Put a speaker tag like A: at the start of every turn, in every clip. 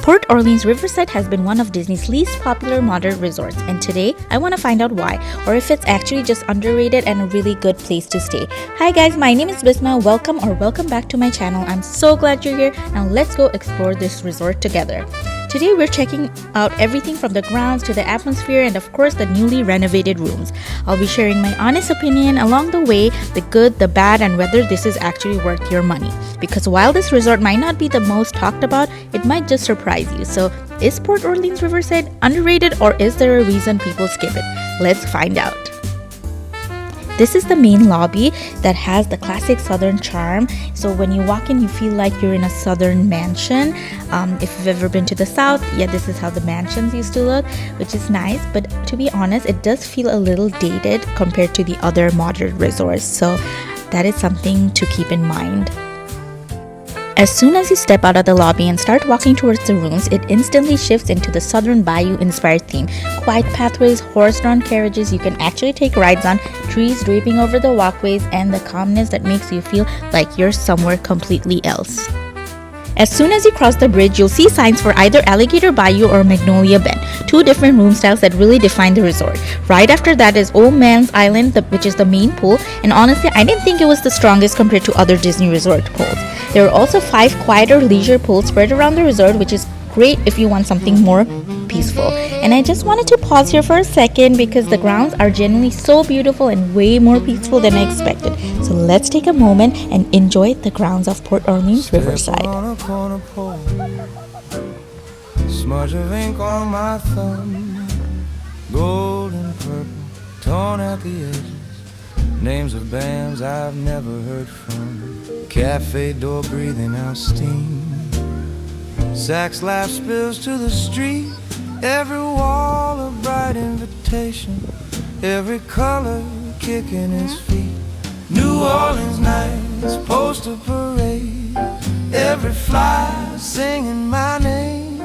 A: Port Orleans Riverside has been one of Disney's least popular modern resorts, and today I want to find out why, or if it's actually just underrated and a really good place to stay. Hi guys, my name is Bisma. Welcome back to my channel. I'm so glad you're here. Now let's go explore this resort together. Today we're checking out everything from the grounds to the atmosphere and of course the newly renovated rooms. I'll be sharing my honest opinion along the way, the good, the bad, and whether this is actually worth your money. Because while this resort might not be the most talked about, it might just surprise you. So is Port Orleans Riverside underrated, or is there a reason people skip it? Let's find out. This is the main lobby that has the classic southern charm. So when you walk in, you feel like you're in a southern mansion. If you've ever been to the south, yeah, this is how the mansions used to look, which is nice. But to be honest, it does feel a little dated compared to the other modern resorts. So that is something to keep in mind. As soon as you step out of the lobby and start walking towards the rooms, it instantly shifts into the Southern Bayou-inspired theme. Quiet pathways, horse-drawn carriages you can actually take rides on, trees draping over the walkways, and the calmness that makes you feel like you're somewhere completely else. As soon as you cross the bridge, you'll see signs for either Alligator Bayou or Magnolia Bend, two different room styles that really define the resort. Right after that is Old Man's Island, which is the main pool, and honestly, I didn't think it was the strongest compared to other Disney resort pools. There are also 5 quieter leisure pools spread around the resort, which is great if you want something more peaceful. And I just wanted to pause here for a second because the grounds are genuinely so beautiful and way more peaceful than I expected. So let's take a moment and enjoy the grounds of Port Orleans Riverside.
B: Smudge of ink on my thumb, gold and purple torn at the edges, names of bands I've never heard from, cafe door breathing out steam, sax laugh spills to the street, every wall a bright invitation, every color kicking its feet. New Orleans nights, poster parade, every fly singing my name.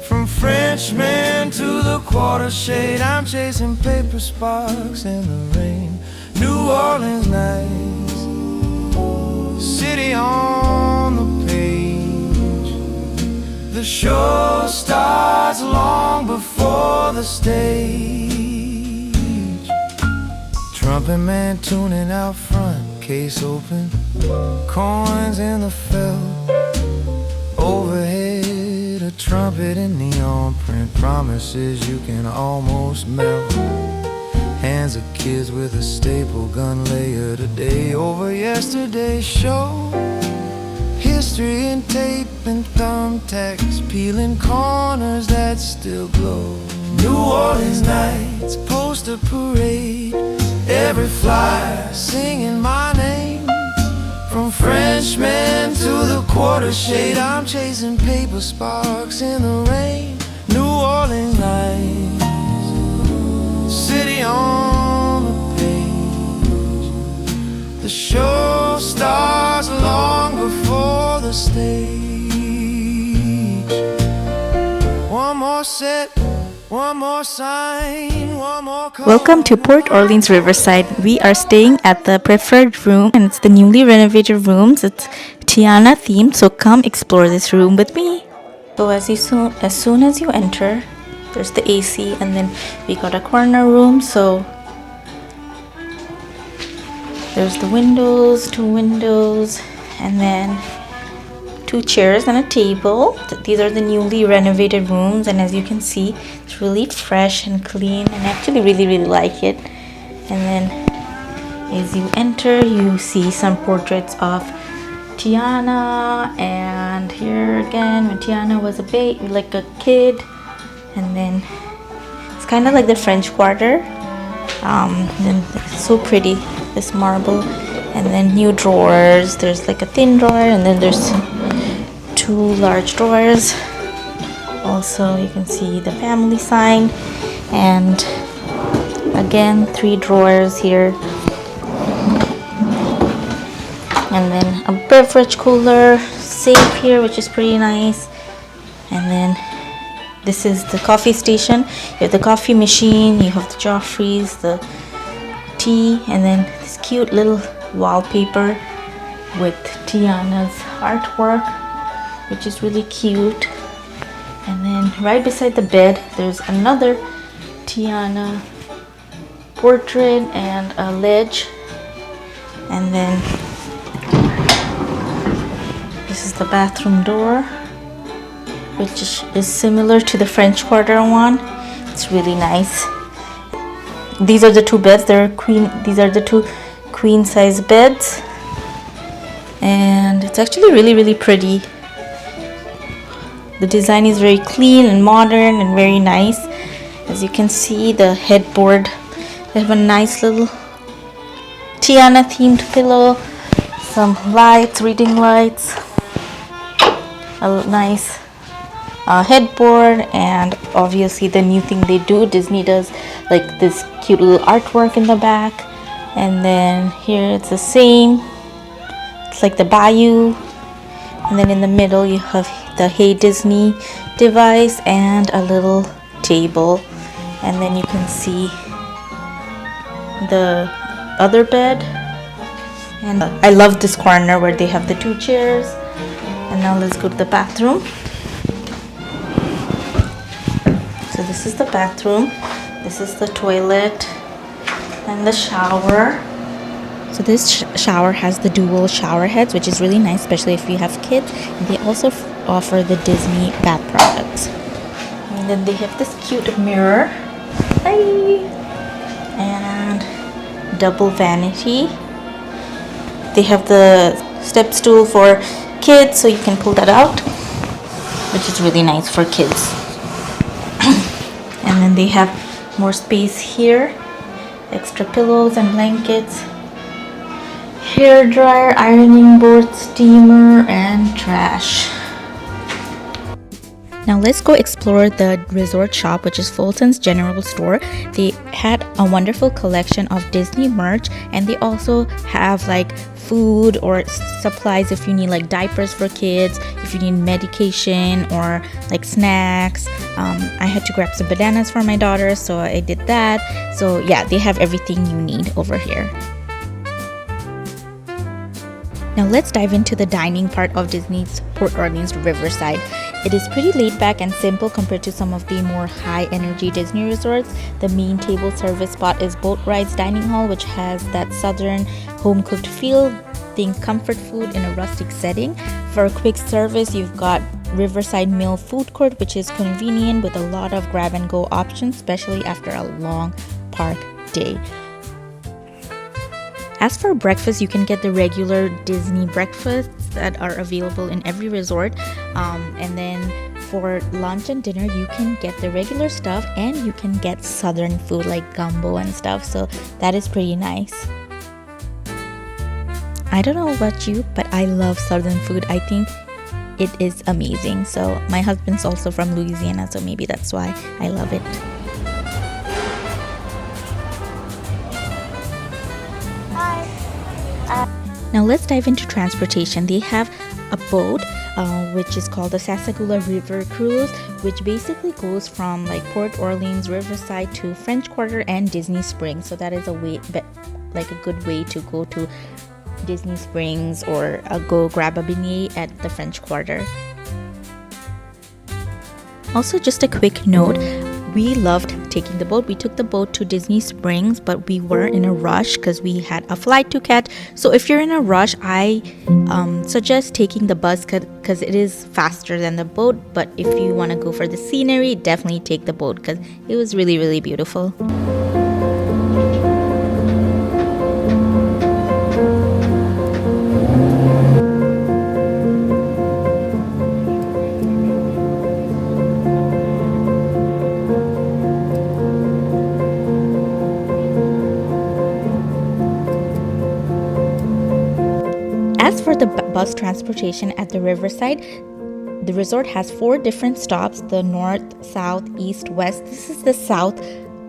B: From Frenchman to the quarter shade, I'm chasing paper sparks in the rain. New Orleans nights, city on the page. The show starts long before the stage. Trumpet man tuning out front, case open, coins in the felt. Overhead, a trumpet in neon print, promises you can almost melt. Hands of kids with a staple gun layer today over yesterday's show. History in tape and thumbtacks, peeling corners that still glow. New Orleans nights, poster parade, every flyer singing my name. From Frenchman to the quarter shade, I'm chasing paper sparks in the rain. New Orleans nights, city on the page. The show starts long before the stage. One more set, one more sign, one more call.
A: Welcome to Port Orleans Riverside. We are staying at the preferred room, and it's the newly renovated rooms. It's Tiana-themed, so come explore this room with me. So as soon as you enter, there's the AC, and then we got a corner room. So there's the windows, 2 windows, and then 2 chairs and a table. These are the newly renovated rooms, and as you can see, it's really fresh and clean, and I actually really like it. And then as you enter, you see some portraits of Tiana, and here again when Tiana was a baby, like a kid. And then it's kind of like the French Quarter, and it's so pretty, this marble. And then new drawers, there's like a thin drawer, and then there's 2 large drawers. Also you can see the family sign, and again 3 drawers here, and then a beverage cooler, safe here, which is pretty nice. And then this is the coffee station. You have the coffee machine, you have the Joffrey's, the tea, and then this cute little wallpaper with Tiana's artwork, which is really cute. And then right beside the bed, there's another Tiana portrait and a ledge. And then this is the bathroom door, which is similar to the French Quarter one. It's really nice. These are the two beds. These are the two queen size beds, and it's actually really pretty. The design is very clean and modern and very nice. As you can see, the headboard, they have a nice little Tiana-themed pillow, some lights, reading lights, a nice headboard, and obviously the new thing they do, Disney does, like this cute little artwork in the back. And then here it's the same, it's like the bayou. And then in the middle you have the Hey Disney device and a little table. And then you can see the other bed. And I love this corner where they have the two chairs. And now let's go to the bathroom. So this is the bathroom. This is the toilet and the shower. So this shower has the dual shower heads, which is really nice, especially if you have kids. And they also offer the Disney bath products. And then they have this cute mirror. Hi! And double vanity. They have the step stool for kids, so you can pull that out, which is really nice for kids. And then they have more space here, extra pillows and blankets, hair dryer, ironing board, steamer, and trash. Now let's go explore the resort shop, which is Fulton's General Store. They had a wonderful collection of Disney merch, and they also have like food or supplies if you need like diapers for kids, if you need medication or like snacks. I had to grab some bananas for my daughter, so I did that. So yeah, they have everything you need over here. Now let's dive into the dining part of Disney's Port Orleans Riverside. It is pretty laid back and simple compared to some of the more high energy Disney resorts. The main table service spot is Boat Rides Dining Hall, which has that southern home cooked feel. Think comfort food in a rustic setting. For a quick service, you've got Riverside Mill Food Court, which is convenient with a lot of grab and go options, especially after a long park day. As for breakfast, you can get the regular Disney breakfasts that are available in every resort. And then for lunch and dinner, you can get the regular stuff and you can get southern food like gumbo and stuff. So that is pretty nice. I don't know about you, but I love southern food. I think it is amazing. So my husband's also from Louisiana, so maybe that's why I love it. Now let's dive into transportation. They have a boat which is called the Sassagoula River Cruise, which basically goes from like Port Orleans, Riverside to French Quarter and Disney Springs. So that is a good way to go to Disney Springs or go grab a beignet at the French Quarter. Also, just a quick note, we loved taking the boat. We took the boat to Disney Springs, but we were in a rush because we had a flight to catch. So if you're in a rush, I suggest taking the bus because it is faster than the boat. But if you want to go for the scenery, definitely take the boat because it was really beautiful. As for the bus transportation at the Riverside, the resort has 4 different stops: the north, south, east, west. This is the south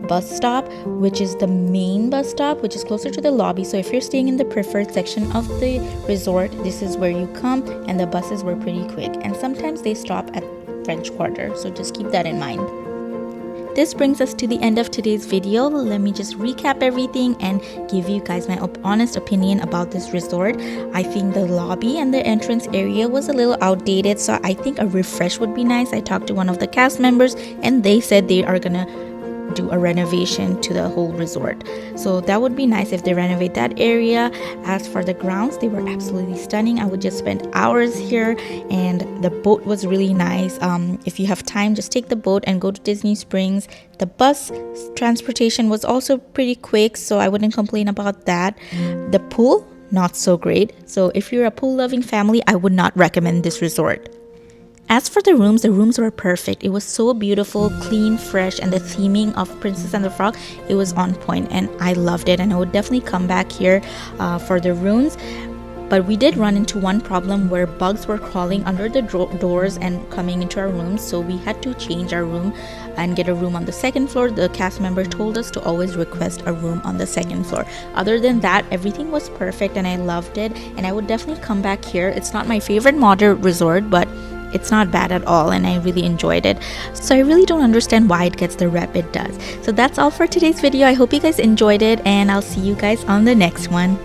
A: bus stop, which is the main bus stop, which is closer to the lobby. So if you're staying in the preferred section of the resort, this is where you come, and the buses were pretty quick. And sometimes they stop at French Quarter, so just keep that in mind. This brings us to the end of today's video. Let me just recap everything and give you guys my honest opinion about this resort. I think the lobby and the entrance area was a little outdated, so I think a refresh would be nice. I talked to one of the cast members and they said they are gonna do a renovation to the whole resort, so that would be nice if they renovate that area. As for the grounds, they were absolutely stunning. I would just spend hours here, and the boat was really nice. If you have time, just take the boat and go to Disney Springs. The bus transportation was also pretty quick, so I wouldn't complain about that. The pool, not so great, so if you're a pool loving family, I would not recommend this resort. As for the rooms were perfect. It was so beautiful, clean, fresh, and the theming of Princess and the Frog, it was on point, and I loved it, and I would definitely come back here for the rooms. But we did run into one problem where bugs were crawling under the doors and coming into our rooms, so we had to change our room and get a room on the second floor. The cast member told us to always request a room on the second floor. Other than that, everything was perfect and I loved it, and I would definitely come back here. It's not my favorite moderate resort, but it's not bad at all, and I really enjoyed it. So I really don't understand why it gets the rep it does. So that's all for today's video. I hope you guys enjoyed it, and I'll see you guys on the next one.